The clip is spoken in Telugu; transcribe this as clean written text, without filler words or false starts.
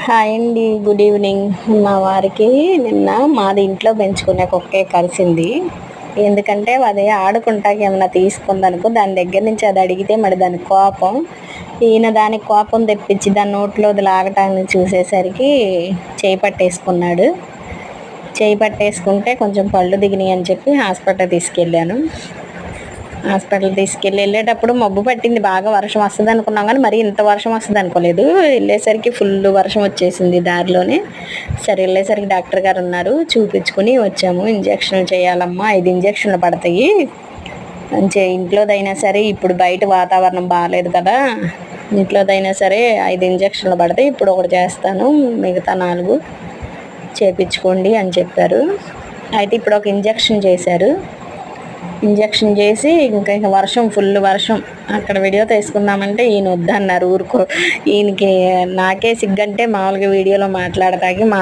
హాయ్ అండి, గుడ్ ఈవినింగ్. మా వారికి నిన్న మాది ఇంట్లో పెంచుకునే కుక్కే కరిసింది. ఎందుకంటే అది ఆడుకుంటాకి ఏమన్నా తీసుకుందనుకో, దాని దగ్గర నుంచి అది అడిగితే మరి దాని కోపం, ఈయన దానికి కోపం తెప్పించి దాని నోట్లో లాగటాన్ని చూసేసరికి చేయి పట్టేసుకున్నాడు. చేయి పట్టేసుకుంటే కొంచెం పళ్ళు దిగినాయి అని చెప్పి హాస్పిటల్ తీసుకెళ్ళాను. వెళ్ళేటప్పుడు మబ్బు పట్టింది, బాగా వర్షం వస్తుంది అనుకున్నాం, కానీ మరి ఇంత వర్షం వస్తుంది అనుకోలేదు. వెళ్ళేసరికి ఫుల్ వర్షం వచ్చేసింది దారిలోనే. సరే వెళ్ళేసరికి డాక్టర్ గారు ఉన్నారు, చూపించుకుని వచ్చాము. ఇంజక్షన్లు చేయాలమ్మా, 5 ఇంజక్షన్లు పడతాయి, ఇంట్లోదైనా సరే, ఇప్పుడు బయట వాతావరణం బాగాలేదు కదా, ఇంట్లోదైనా సరే 5 ఇంజక్షన్లు పడతాయి, ఇప్పుడు ఒకటి చేస్తాను, మిగతా 4 చేపించుకోండి అని చెప్పారు. అయితే ఇప్పుడు ఒక ఇంజక్షన్ చేశారు. ఇంజక్షన్ చేసి ఇంకా వర్షం, ఫుల్ వర్షం, అక్కడ వీడియో తీసుకుందామంటే ఈయన వద్దన్నారు. ఊరుకో, ఈయనకి నాకే సిగ్గంటే మామూలుగా వీడియోలో మాట్లాడతాకి మా